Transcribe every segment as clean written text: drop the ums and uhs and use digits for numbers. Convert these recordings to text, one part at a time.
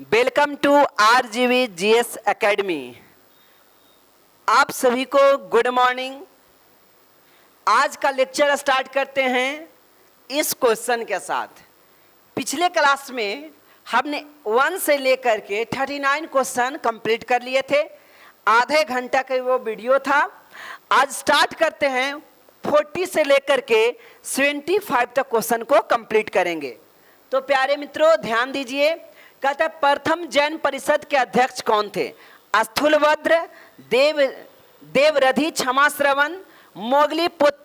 Welcome to RGV GS academy. आप सभी को गुड मॉर्निंग। आज का लेक्चर स्टार्ट करते हैं इस क्वेश्चन के साथ। पिछले क्लास में हमने 1 से लेकर के 39 क्वेश्चन कंप्लीट कर लिए थे। आधे घंटा का वो वीडियो था। आज स्टार्ट करते हैं 40 से लेकर के 75 तक क्वेश्चन को कंप्लीट करेंगे। तो प्यारे मित्रों ध्यान दीजिए। कहता है प्रथम जैन परिषद के अध्यक्ष कौन थे? स्थूलभद्र, देवरधि, क्षमाश्रवण, मोगलीपुत्र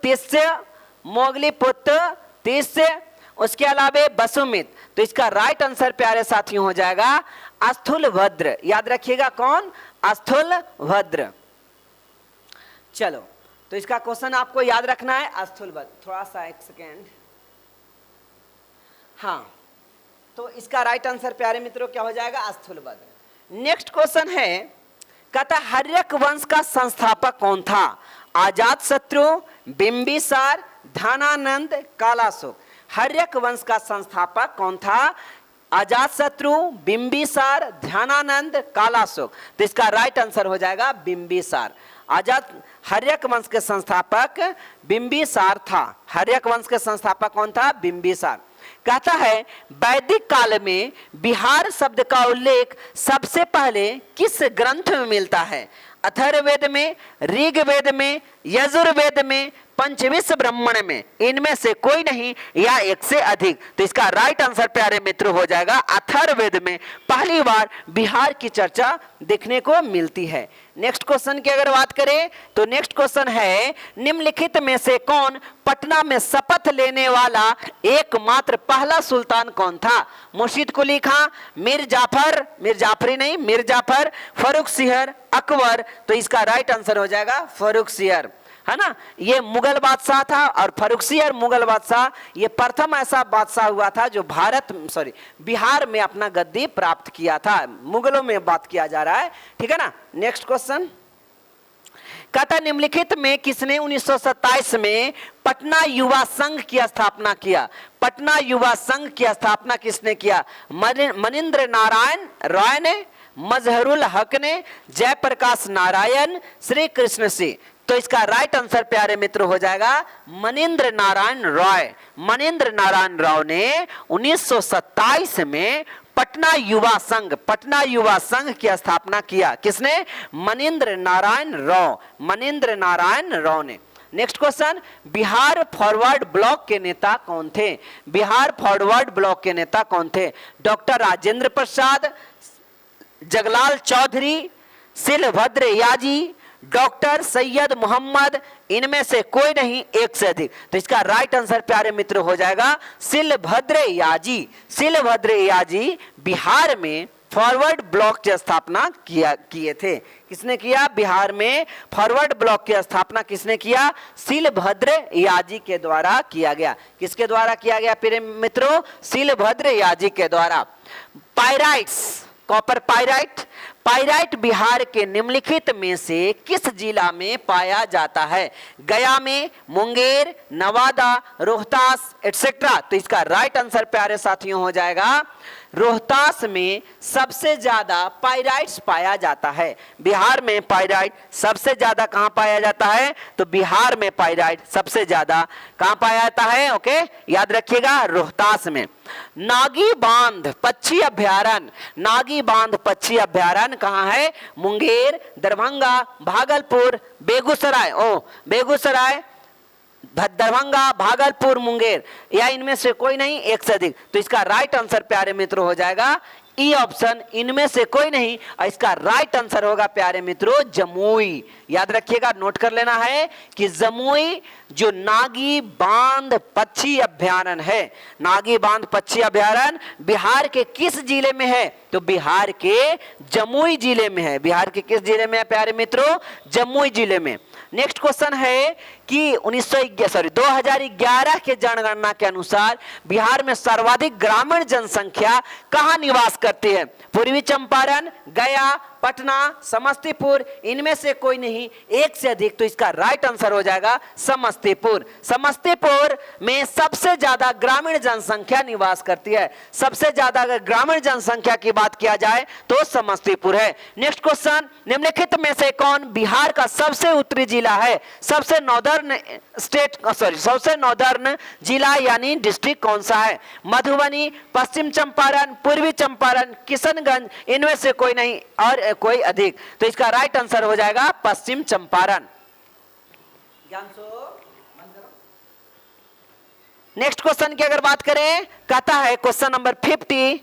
तिस्य, उसके अलावा वसुमित। तो इसका राइट आंसर प्यारे साथियों हो जाएगा स्थूलभद्र। याद रखिएगा कौन? स्थूलभद्र। चलो तो इसका क्वेश्चन आपको याद रखना है स्थूलभद्र। थोड़ा सा एक सेकेंड। हाँ, तो इसका राइट आंसर प्यारे मित्रों क्या हो जाएगा? स्थूलभद्र। नेक्स्ट क्वेश्चन है, कहता हर्यक वंश का संस्थापक कौन था? अजातशत्रु, बिंबिसार, धनानंद, कालाशोक। हर्यक वंश का संस्थापक कौन था? अजातशत्रु, बिंबिसार, धनानंद, कालाशोक। तो इसका राइट आंसर हो जाएगा बिंबिसार। हर्यक वंश के संस्थापक बिंबिसार था। हर्यक वंश के संस्थापक कौन था? बिंबिसार। कहता है वैदिक काल में बिहार शब्द का उल्लेख सबसे पहले किस ग्रंथ में मिलता है? अथर्ववेद में, ऋग्वेद में, यजुर्वेद में, पंचविंश ब्राह्मण में। इनमें से कोई नहीं या एक से अधिक। तो इसका राइट आंसर प्यारे मित्र हो जाएगा अथर्ववेद में पहली बार बिहार की चर्चा देखने को मिलती है। नेक्स्ट क्वेश्चन की अगर बात करें तो नेक्स्ट क्वेश्चन है, निम्नलिखित में से कौन पटना में शपथ लेने वाला एकमात्र पहला सुल्तान कौन था? मुर्शिद कुली खां, मीर जाफर, फर्रुखसिहर, अकबर। तो इसका राइट आंसर हो जाएगा फर्रुखसिहर, है ना। ये मुगल बादशाह था और फर्रुखसिहर मुगल बादशाह ये प्रथम ऐसा बादशाह हुआ था जो बिहार में अपना गद्दी प्राप्त किया था। मुगलों में बात किया जा रहा है, ठीक है ना। नेक्स्ट क्वेश्चन, कहता निम्नलिखित में किसने 1927 में पटना युवा संघ की स्थापना किया? पटना युवा संघ की स्थापना किसने किया? मनिंद्र नारायण रॉय ने, मजहरुल हक ने, जयप्रकाश नारायण, श्री कृष्ण सिंह। तो इसका राइट आंसर प्यारे मित्र हो जाएगा मनिंद्र नारायण रॉय। मनिंद्र नारायण राव ने 1927 में पटना युवा संघ की स्थापना किया। किसने? मनिंद्र नारायण राव ने। Next question, Bihar forward block के नेता कौन थे? बिहार फॉरवर्ड ब्लॉक के नेता कौन थे? डॉक्टर राजेंद्र प्रसाद, जगलाल चौधरी, शिलभद्र याजी, डॉक्टर सैयद मोहम्मद। इनमें से कोई नहीं एक से अधिक। तो इसका राइट आंसर प्यारे मित्र हो जाएगा शिलभद्र याजी बिहार में फॉरवर्ड ब्लॉक की स्थापना किए थे। किसने किया? बिहार में फॉरवर्ड ब्लॉक की स्थापना किसने किया? शिलभद्र याजी के द्वारा किया गया। किसके द्वारा किया गया प्यारे मित्रों? शिलभद्र याजी के द्वारा। पाइराइट्स, कॉपर पाइराइट बिहार के निम्नलिखित में से किस जिला में पाया जाता है? गया में, मुंगेर, नवादा, रोहतास एटसेट्रा। तो इसका राइट आंसर प्यारे साथियों हो जाएगा रोहतास में सबसे ज्यादा पाइराइट्स पाया जाता है। बिहार में पाइराइट सबसे ज्यादा कहां पाया जाता है? तो बिहार में पाइराइट सबसे ज्यादा कहां पाया जाता है? ओके, याद रखिएगा रोहतास में। नागी बांध पक्षी अभ्यारण्य कहां है? मुंगेर, दरभंगा, भागलपुर, बेगूसराय, दरभंगा, भागलपुर, मुंगेर, या इनमें से कोई नहीं एक से अधिक। तो इसका राइट आंसर प्यारे मित्रों हो जाएगा ई ऑप्शन, इनमें से कोई नहीं। और इसका राइट आंसर होगा प्यारे मित्रों जमुई। याद रखिएगा, नोट कर लेना है कि जमुई जो नागी बांध पक्षी अभ्यारण्य है, नागी बांध पक्षी अभ्यारण्य बिहार के किस जिले में है? तो बिहार के जमुई जिले में है। बिहार के किस जिले में है प्यारे मित्रों? जमुई जिले में। नेक्स्ट क्वेश्चन है, कि 2011 के जनगणना के अनुसार बिहार में सर्वाधिक ग्रामीण जनसंख्या कहां निवास करती है? पूर्वी चंपारण, गया, पटना, समस्तीपुर, इनमें से कोई नहीं, एक से अधिक। तो इसका राइट आंसर हो जाएगा समस्तीपुर। समस्तीपुर में सबसे ज्यादा ग्रामीण जनसंख्या निवास करती है। सबसे ज्यादा अगर ग्रामीण जनसंख्या की बात किया जाए तो समस्तीपुर है। नेक्स्ट क्वेश्चन, निम्नलिखित में से कौन बिहार का सबसे उत्तरी जिला है? सबसे नॉर्दर्न सबसे नॉर्दर्न जिला यानी डिस्ट्रिक्ट कौन सा है? मधुबनी, पश्चिम चंपारण, पूर्वी चंपारण, किशनगंज, इनमें से कोई नहीं और कोई अधिक। तो इसका राइट आंसर हो जाएगा पश्चिम चंपारण। नेक्स्ट क्वेश्चन की अगर बात करें, कहता है क्वेश्चन नंबर 50,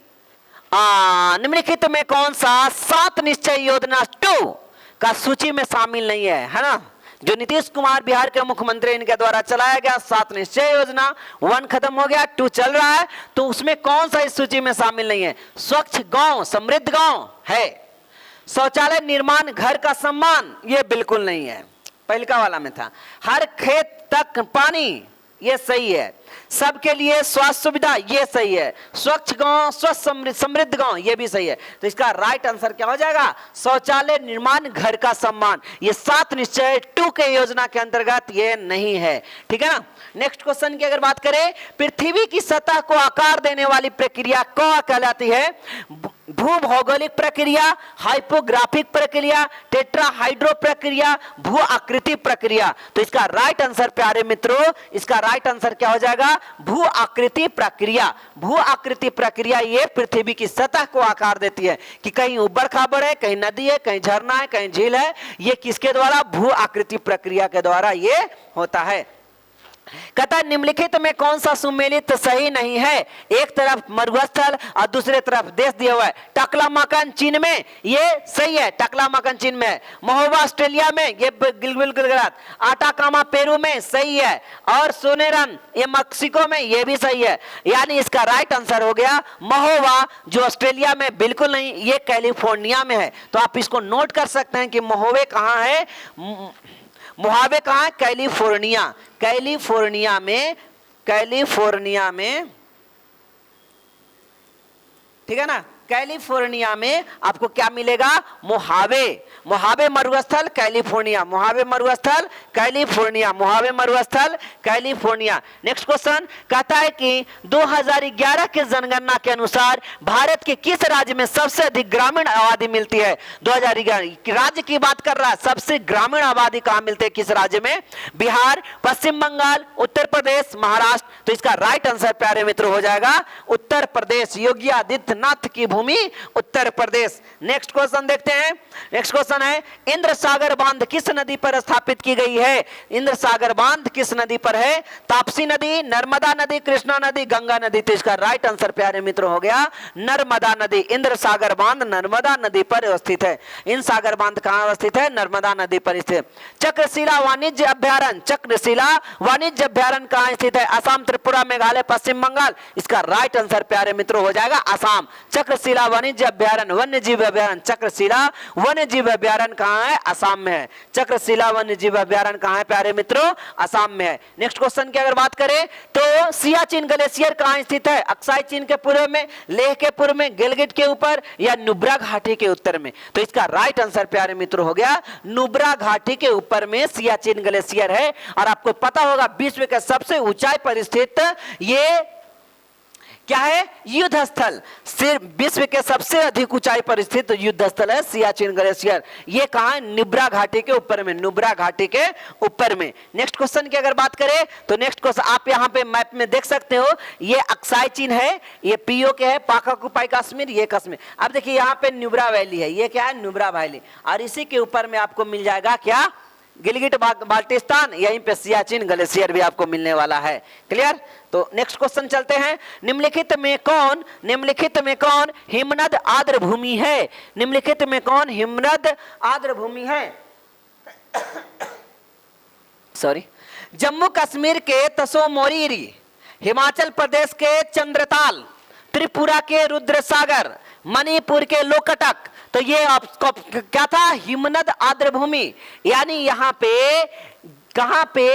निम्नलिखित में कौन सा 7 निश्चय योजना 2 का सूची में शामिल नहीं है ना? जो नीतीश कुमार बिहार के मुख्यमंत्री, इनके द्वारा चलाया गया 7 निश्चय योजना, 1 खत्म हो गया, 2 चल रहा है, तो उसमें कौन सा इस सूची में शामिल नहीं है? स्वच्छ गांव, समृद्ध गांव है। शौचालय निर्माण, घर का सम्मान, ये बिल्कुल नहीं है, पहलका वाला में था। हर खेत तक पानी, ये सही है। सबके लिए स्वास्थ्य सुविधा, ये सही है। स्वच्छ गांव, स्वच्छ समृद्ध गांव, ये भी सही है। तो इसका राइट आंसर क्या हो जाएगा? शौचालय निर्माण, घर का सम्मान। ये 7 निश्चय 2 के योजना के अंतर्गत ये नहीं है, ठीक है ना। नेक्स्ट क्वेश्चन की अगर बात करें, पृथ्वी की सतह को आकार देने वाली प्रक्रिया कौन कहलाती है? भूभौगोलिक प्रक्रिया, हाइपोग्राफिक प्रक्रिया, टेट्राहाइड्रो प्रक्रिया, भू आकृति प्रक्रिया। तो इसका राइट आंसर प्यारे मित्रों, इसका राइट आंसर क्या हो जाएगा? भू आकृति प्रक्रिया। भू आकृति प्रक्रिया ये पृथ्वी की सतह को आकार देती है कि कहीं ऊबड़ खाबड़ है, कहीं नदी है, कहीं झरना है, कहीं झील है। ये किसके द्वारा? भू आकृति प्रक्रिया के द्वारा ये होता है। कहता है निम्नलिखित में कौन सा सुमेलित सही नहीं है? एक तरफ मरुस्थल और दूसरे तरफ देश दिया हुआ है। टकलामाकन चीन में, ये सही है, टकलामाकन चीन में है। महोबा ऑस्ट्रेलिया में, ये गिलगित, आटाकामा पेरू में, सही है। और सोनेरन ये मैक्सिको में, ये भी सही है। यानी इसका राइट आंसर हो गया महोबा, जो ऑस्ट्रेलिया में बिल्कुल नहीं, ये कैलिफोर्निया में है। तो आप इसको नोट कर सकते हैं कि महोबे कहाँ है, मोहावे कहाँ है? कैलिफोर्निया। कैलिफोर्निया में, ठीक है ना, कैलिफोर्निया में आपको क्या मिलेगा? मोहावे। मोहावे मरुस्थल कैलिफोर्निया, मोहावे मरुस्थल कैलिफोर्निया, मोहावे मरुस्थल कैलिफोर्निया। नेक्स्ट क्वेश्चन कहता है कि 2011 के जनगणना के अनुसार भारत के किस राज्य में सबसे अधिक ग्रामीण आबादी मिलती है? 2011 राज्य की बात कर रहा है, सबसे ग्रामीण आबादी कहां मिलती है, किस राज्य में? बिहार, पश्चिम बंगाल, उत्तर प्रदेश, महाराष्ट्र। तो इसका राइट आंसर प्यारे मित्र हो जाएगा उत्तर प्रदेश। योगी आदित्यनाथ की भूमि उत्तर प्रदेश। नेक्स्ट क्वेश्चन देखते हैं। नेक्स्ट क्वेश्चन है, इंद्र सागर बांध किस नदी पर स्थापित की गई है? इंद्र सागर बांध किस नदी पर है? ताप्ती नदी, नर्मदा नदी, कृष्णा नदी, गंगा नदी। तो इसका राइट आंसर प्यारे मित्र हो गया नर्मदा नदी। इंद्र सागर बांध नर्मदा नदी पर अवस्थित है। इंद्र सागर बांध कहां अवस्थित है? नर्मदा नदी पर स्थित। चक्रशिला वाणिज्य अभ्यारण्य, चक्रशिला वाणिज्य अभ्यारण्य कहां स्थित है? असम, त्रिपुरा, मेघालय, पश्चिम बंगाल। इसका राइट आंसर प्यारे मित्र हो जाएगा असम। चक्रशिला वाणिज्य अभ्यारण्य, वन्य जीव अभ्यारण्य, चक्रशिला वन्य जीव अभ्यारण्य कहां है? असम में है। चक्रशिला वन्य जीव अभ्यारण्य कहां है प्यारे मित्रों? असम में है। नेक्स्ट क्वेश्चन की अगर बात करें तो सियाचिन ग्लेशियर कहां स्थित है? अक्साई चीन के पूर्व में, लेह के पूर्व में, गिलगिट के ऊपर या नुब्रा घाटी के उत्तर में? तो इसका राइट आंसर प्यारे मित्रों हो गया नुब्रा घाटी के ऊपर में सियाचिन ग्लेशियर है। और आपको पता होगा विश्व के सबसे ऊंचाई पर स्थित ये क्या है? युद्ध स्थल। सिर्फ विश्व के सबसे अधिक ऊंचाई पर स्थित युद्ध स्थल है सियाचिन ग्लेशियर। ये कहां है? नुब्रा घाटी के ऊपर में, नुब्रा घाटी के ऊपर में। नेक्स्ट क्वेश्चन की अगर बात करें तो नेक्स्ट क्वेश्चन आप यहां पे मैप में देख सकते हो, ये अक्साई चीन है, ये पीओके है, पाक ऑक्युपाई कश्मीर, ये कश्मीर। अब देखिए यहाँ पे नुब्रा वैली है, ये क्या है? नुब्रा वैली। और इसी के ऊपर में आपको मिल जाएगा क्या? गिलगिट बाल्टिस्तान। यहीं पे सियाचिन ग्लेशियर भी आपको मिलने वाला है। क्लियर? तो नेक्स्ट क्वेश्चन चलते हैं। निम्नलिखित में कौन हिमनद आर्द्र भूमि है? निम्नलिखित में कौन हिमनद आर्द्र भूमि है? सॉरी, जम्मू कश्मीर के तसोमोरीरी, हिमाचल प्रदेश के चंद्रताल, त्रिपुरा के रुद्रसागर, मणिपुर के लोकटक। तो ये आपको क्या था? हिमनद आर्द्र भूमि। यानी यहाँ पे कहां पे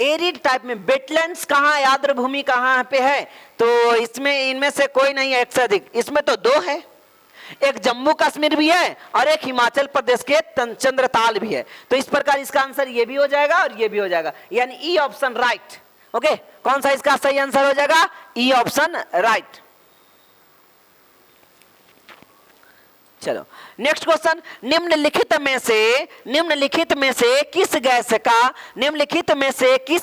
एरिड टाइप में, वेटलैंड्स कहां, आर्द्र भूमि कहां पे है, तो इसमें इनमें से कोई नहीं है एक से अधिक, इसमें तो दो है, एक जम्मू कश्मीर भी है और एक हिमाचल प्रदेश के चंद्रताल भी है। तो इस प्रकार इसका आंसर ये भी हो जाएगा और ये भी हो जाएगा, यानी ई ऑप्शन राइट। ओके, कौन सा इसका सही आंसर हो जाएगा, ई ऑप्शन राइट। चलो नेक्स्ट क्वेश्चन, निम्नलिखित में से किस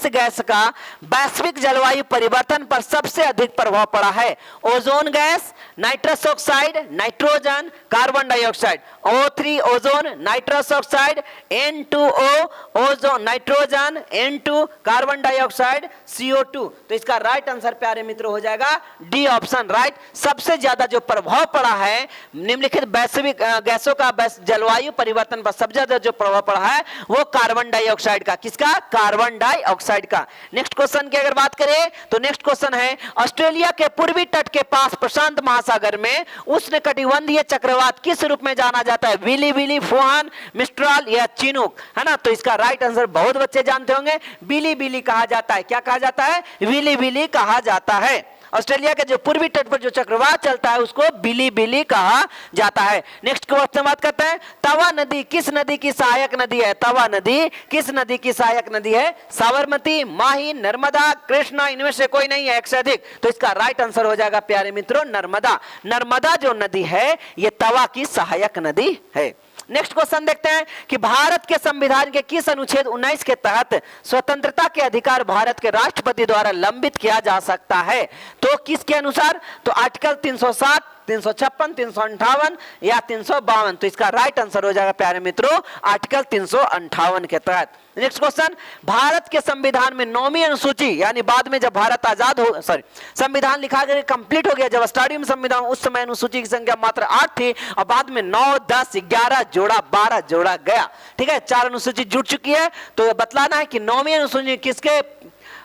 गैस का वैश्विक जलवायु परिवर्तन पर सबसे अधिक प्रभाव पड़ा है? Ozone gas, nitrous oxide, nitrogen, carbon dioxide. O3 ozone, nitrous oxide, N2O ozone, nitrogen, N2 carbon dioxide, CO2। तो इसका राइट आंसर प्यारे मित्रों हो जाएगा डी ऑप्शन राइट। सबसे ज्यादा जो प्रभाव पड़ा है निम्नलिखित वैश्विक गैसों का जलवायु परिवर्तन पर सबसे ज्यादा जो प्रभाव पड़ा है वो कार्बन डाइऑक्साइड का। किसका? कार्बन डाइऑक्साइड का। नेक्स्ट क्वेश्चन की अगर बात करें तो नेक्स्ट क्वेश्चन है, ऑस्ट्रेलिया के पूर्वी तट के पास प्रशांत महासागर में उष्णकटिबंधीय चक्रवात किस रूप में जाना जाता है? विली विली, फुहान, मिस्ट्राल या चिनूक, है ना। तो इसका राइट आंसर बहुत बच्चे जानते होंगे, बिली बिली कहा जाता है। क्या कहा जाता है? विली विली कहा जाता है। ऑस्ट्रेलिया के जो पूर्वी तट पर जो चक्रवात चलता है उसको बिली बिली कहा जाता है। नेक्स्ट क्वेश्चन बात करते हैं, तवा नदी किस नदी की सहायक नदी है? तवा नदी किस नदी की सहायक नदी है? साबरमती, माही, नर्मदा, कृष्णा, इनमें से कोई नहीं है एक से अधिक। तो इसका राइट आंसर हो जाएगा प्यारे मित्रों नर्मदा। नर्मदा जो नदी है ये तवा की सहायक नदी है। नेक्स्ट क्वेश्चन देखते हैं कि भारत के संविधान के किस अनुच्छेद 19 के तहत स्वतंत्रता के अधिकार भारत के राष्ट्रपति द्वारा लंबित किया जा सकता है? तो किसके अनुसार? तो आर्टिकल 307, 356, 358 या 352। तो इसका राइट आंसर हो जाएगा प्यारे मित्रों आर्टिकल 358 के तहत। नेक्स्ट क्वेश्चन, भारत के संविधान में 9वीं अनुसूची, यानी बाद में जब भारत आजाद हो, सॉरी संविधान लिखा कर कंप्लीट हो गया, जब स्टार्टिंग में संविधान उस समय अनुसूची की संख्या मात्र 8 थी और बाद में 9, 10, 11 जोड़ा 12 जोड़ा गया। ठीक है, 4 अनुसूची जुड़ चुकी है। तो बतलाना है कि 9वीं अनुसूची किसके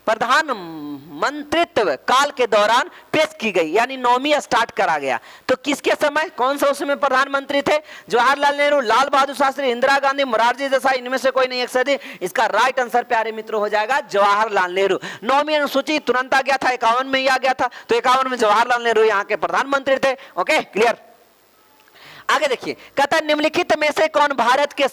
प्रधानमंत्रित्व काल के दौरान पेश की गई, यानी 9वीं स्टार्ट करा गया। तो किसके समय, कौन सा उसमें प्रधानमंत्री थे? जवाहरलाल नेहरू, लाल बहादुर शास्त्री, इंदिरा गांधी, मोरारजी देसाई, इनमें से कोई नहीं एक से अधिक। इसका राइट आंसर प्यारे मित्रों हो जाएगा जवाहरलाल नेहरू। 9वीं अनुसूची तुरंत आ गया था, 51 में ही आ गया था। तो 51 में जवाहरलाल नेहरू यहाँ के प्रधानमंत्री थे। Okay, clear. आगे देखिए, कहता है निम्नलिखित में से कौन भारत के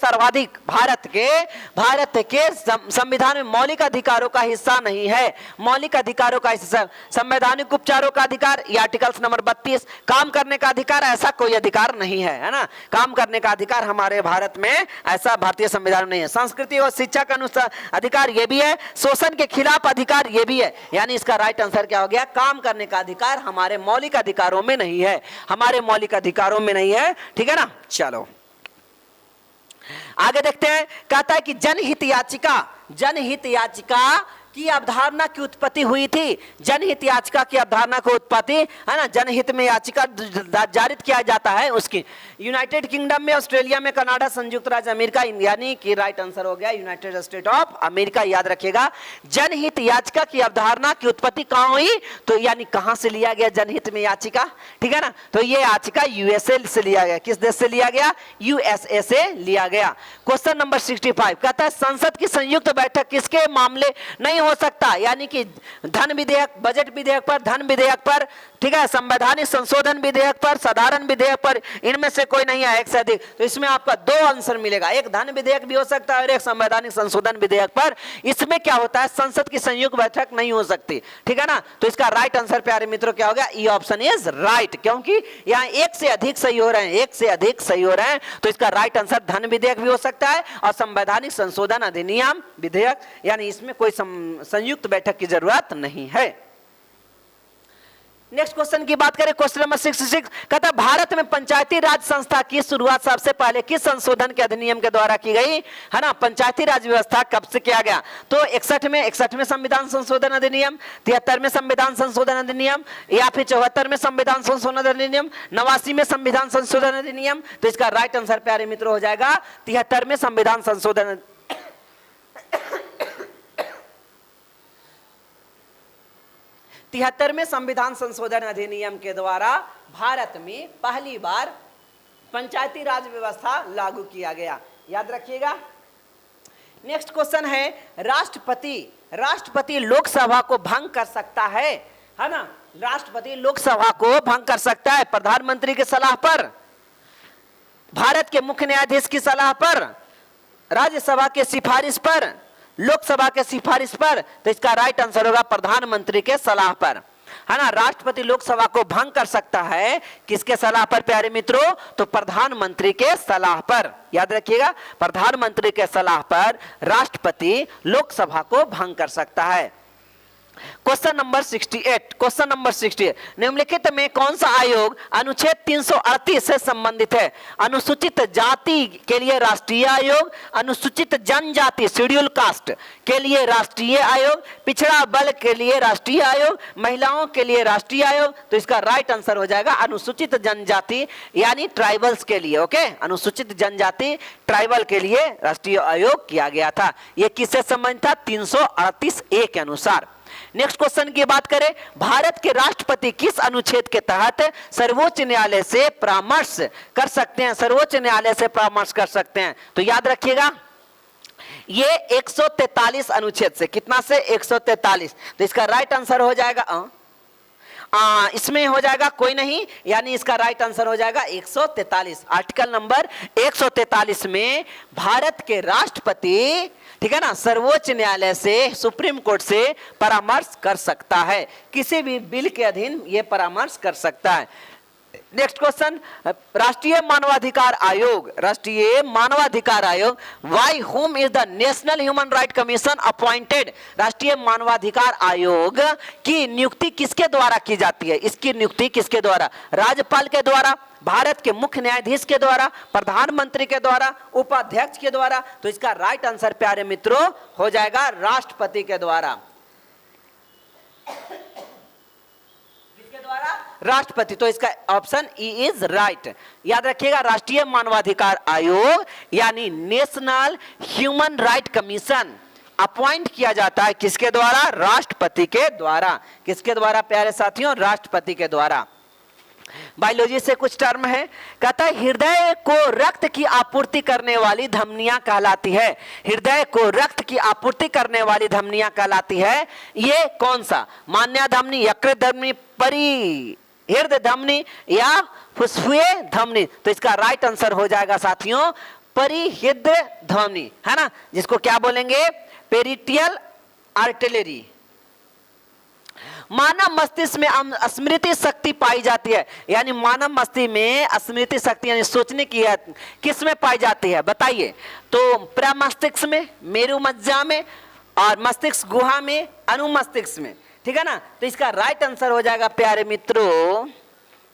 संविधान में मौलिक अधिकारों का हिस्सा नहीं है? मौलिक अधिकारों का हिस्सा, संवैधानिक उपचारों का अधिकार, या आर्टिकल्स नंबर 32, काम करने का अधिकार, ऐसा कोई अधिकार नहीं है, है ना। काम करने का अधिकार हमारे भारत में ऐसा भारतीय संविधान में नहीं है। संस्कृति और शिक्षा का अनुसार अधिकार ये भी है, शोषण के खिलाफ अधिकार ये भी है, यानी इसका राइट आंसर क्या हो गया? काम करने का अधिकार हमारे मौलिक अधिकारों में नहीं है, हमारे मौलिक अधिकारों में नहीं है। ठीक है ना। चलो आगे देखते हैं, कहता है कि जनहित याचिका की अवधारणा की उत्पत्ति हुई थी। जनहित याचिका की अवधारणा को उत्पत्ति, है ना, जनहित में याचिका जारी किया जाता है उसकी यूनाइटेड किंगडम में, ऑस्ट्रेलिया में, कनाडा, संयुक्त राज्य अमेरिका, यानी कि राइट आंसर हो गया यूनाइटेड स्टेट ऑफ अमेरिका। याद रखिएगा, जनहित याचिका की अवधारणा की उत्पत्ति कहां हुई? तो यानी कहां से लिया गया जनहित में याचिका? ठीक है ना। तो ये याचिका यूएसए से लिया गया। किस देश से लिया गया? यूएसए से लिया गया। क्वेश्चन नंबर 65 कहता है संसद की संयुक्त बैठक किसके मामले नहीं हो सकता? यानी कि धन विधेयक, बजट विधेयक पर, धन विधेयक पर, ठीक है, संवैधानिक संशोधन विधेयक पर, साधारण विधेयक पर, इनमें से कोई नहीं है एक से अधिक। तो इसमें आपका 2 आंसर मिलेगा, एक धन विधेयक भी हो सकता है और एक संवैधानिक संशोधन विधेयक पर। इसमें क्या होता है? संसद की संयुक्त बैठक नहीं हो सकती। ठीक है ना। तो इसका राइट आंसर प्यारे मित्रों क्या होगा? ई ऑप्शन इज राइट, क्योंकि यहाँ एक से अधिक सही हो रहे हैं, तो इसका राइट आंसर धन विधेयक भी हो सकता है और संवैधानिक संशोधन अधिनियम विधेयक, यानी इसमें कोई संयुक्त बैठक की जरूरत नहीं है। नेक्स्ट क्वेश्चन की बात करें, क्वेश्चन नंबर 66 कहता है भारत में पंचायती राज संस्था की शुरुआत सबसे पहले किस संशोधन के अधिनियम के द्वारा की गई? है ना, पंचायती राज व्यवस्था कब से किया गया? तो 61 में संविधान संशोधन अधिनियम, 73 में संविधान संशोधन अधिनियम, या फिर 74 में संविधान संशोधन अधिनियम, 89 में संविधान संशोधन अधिनियम। तो इसका राइट आंसर प्यारे मित्रों हो जाएगा 73 में संविधान संशोधन 73 में संविधान संशोधन अधिनियम के द्वारा भारत में पहली बार पंचायती राज व्यवस्था लागू किया गया। याद रखिएगा। नेक्स्ट क्वेश्चन है राष्ट्रपति लोकसभा को भंग कर सकता है ना? राष्ट्रपति लोकसभा को भंग कर सकता है प्रधानमंत्री की सलाह पर, भारत के मुख्य न्यायाधीश की सलाह पर, राज्यसभा के सिफारिश पर, लोकसभा के सिफारिश पर। तो इसका राइट आंसर होगा प्रधानमंत्री के सलाह पर, है ना? राष्ट्रपति लोकसभा को भंग कर सकता है किसके सलाह पर प्यारे मित्रों? तो प्रधानमंत्री के सलाह पर। याद रखिएगा, प्रधानमंत्री के सलाह पर राष्ट्रपति लोकसभा को भंग कर सकता है। क्वेश्चन नंबर 68 निम्नलिखित में कौन सा आयोग अनुच्छेद 338 से संबंधित है? अनुसूचित जाति के लिए राष्ट्रीय आयोग, अनुसूचित जनजाति शेड्यूल कास्ट के लिए राष्ट्रीय आयोग, पिछड़ा वर्ग के लिए राष्ट्रीय आयोग, महिलाओं के लिए राष्ट्रीय आयोग। तो इसका राइट आंसर हो जाएगा अनुसूचित जनजाति यानी ट्राइबल्स के लिए। ओके, अनुसूचित जनजाति ट्राइबल के लिए राष्ट्रीय आयोग किया गया था। यह किससे संबंधित था? 338A के अनुसार। नेक्स्ट क्वेश्चन की बात करें, भारत के राष्ट्रपति किस अनुच्छेद के तहत सर्वोच्च न्यायालय से परामर्श कर सकते हैं? सर्वोच्च न्यायालय से परामर्श कर सकते हैं। तो याद रखिएगा, ये 143 अनुच्छेद से, कितना से? 143। तो इसका राइट आंसर हो जाएगा इसमें हो जाएगा कोई नहीं, यानी इसका राइट आंसर हो जाएगा 143। आर्टिकल नंबर 143 में भारत के राष्ट्रपति, ठीक है ना, सर्वोच्च न्यायालय से, सुप्रीम कोर्ट से परामर्श कर सकता है, किसी भी बिल के अधीन यह परामर्श कर सकता है। नेक्स्ट क्वेश्चन, राष्ट्रीय मानवाधिकार आयोग by whom is the National Human Right Commission appointed? राष्ट्रीय मानवाधिकार आयोग की नियुक्ति किसके द्वारा की जाती है? इसकी नियुक्ति किसके द्वारा? राज्यपाल के द्वारा, भारत के मुख्य न्यायाधीश के द्वारा, प्रधानमंत्री के द्वारा, उपाध्यक्ष के द्वारा। तो इसका राइट आंसर प्यारे मित्रों हो जाएगा राष्ट्रपति के द्वारा। राष्ट्रपति। तो इसका ऑप्शन ई इज राइट। याद रखिएगा, राष्ट्रीय मानवाधिकार आयोग यानी National Human Right Commission appoint किया जाता है किसके द्वारा? राष्ट्रपति के द्वारा। किसके द्वारा प्यारे साथियों? राष्ट्रपति के द्वारा। बायोलॉजी से कुछ टर्म है, कहता है हृदय को रक्त की आपूर्ति करने वाली धमनियां कहलाती है। हृदय को रक्त की आपूर्ति करने वाली धमनियां कहलाती है। ये कौन सा? मान्य धमनी, यकृत धमनी, परिहृदय धमनी या फुस्फुए धमनी? तो इसका राइट आंसर हो जाएगा साथियों परिहृदय धमनी, है ना, जिसको क्या बोलेंगे? Parietal artery. मानव मस्तिष्क में स्मृति शक्ति पाई जाती है, यानी मानव मस्तिष्क में स्मृति शक्ति यानी सोचने की है किस में पाई जाती है? बताइए। तो प्रमस्तिष्क में, मेरुमज्जा में, और मस्तिष्क गुहा में, अनुमस्तिष्क में, ठीक है ना। तो इसका राइट आंसर हो जाएगा प्यारे मित्रों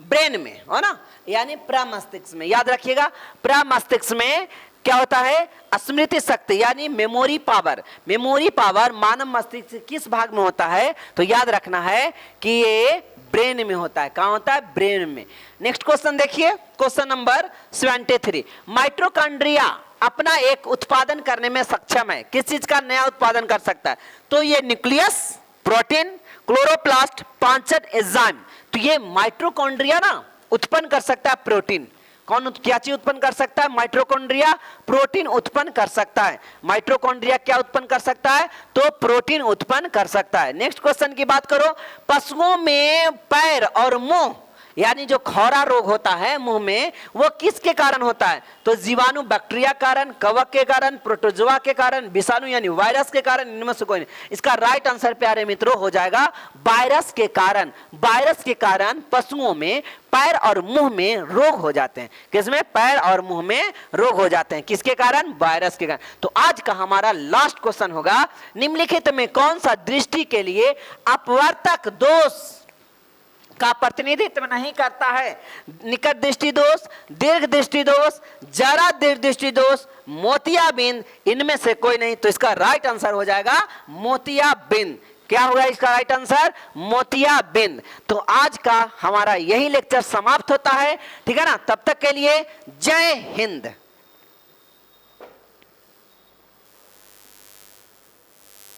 ब्रेन में, है ना, यानी प्रमस्तिष्क में। याद रखिएगा, प्रमस्तिष्क में क्या होता है? स्मृति शक्ति यानी मेमोरी पावर। मेमोरी पावर मानव मस्तिष्क किस भाग में होता है? तो याद रखना है कि ये ब्रेन में होता है। कहां होता है? ब्रेन में। नेक्स्ट क्वेश्चन देखिए, क्वेश्चन नंबर 73। माइटोकॉन्ड्रिया अपना एक उत्पादन करने में सक्षम है, किस चीज का नया उत्पादन कर सकता है? तो ये न्यूक्लियस, प्रोटीन, क्लोरोप्लास्ट, पाचन एंजाइम। तो ये माइटोकॉन्ड्रिया ना उत्पन्न कर सकता है प्रोटीन। कौन क्या चीज उत्पन्न कर सकता है? माइटोकॉन्ड्रिया प्रोटीन उत्पन्न कर सकता है। माइटोकॉन्ड्रिया क्या उत्पन्न कर सकता है? तो प्रोटीन उत्पन्न कर सकता है। नेक्स्ट क्वेश्चन की बात करो, पशुओं में पैर और मुंह यानी जो खौरा रोग होता है मुंह में, वो किसके कारण होता है? तो जीवाणु, बैक्टीरिया कारण, कवक के कारण, प्रोटोजोआ के कारण, विषाणु यानी वायरस के कारण, इनमें से कोई नहीं। इसका राइट आंसर प्यारे मित्रों हो जाएगा वायरस के कारण। वायरस के कारण पशुओं में पैर और मुंह में रोग हो जाते हैं। किसमें? पैर और मुंह में रोग हो जाते हैं। किसके कारण? वायरस के कारण। तो आज का हमारा लास्ट क्वेश्चन होगा, निम्नलिखित में कौन सा दृष्टि के लिए अपवर्तक दोष का प्रतिनिधित्व नहीं करता है? निकट दृष्टि दोष, दीर्घ दृष्टि दोष, जरा दीर्घ दृष्टि दोष, मोतियाबिंद, इनमें से कोई नहीं। तो इसका राइट आंसर हो जाएगा मोतियाबिंद। क्या होगा इसका राइट आंसर? मोतियाबिंद। तो आज का हमारा यही लेक्चर समाप्त होता है, ठीक है ना। तब तक के लिए जय हिंद।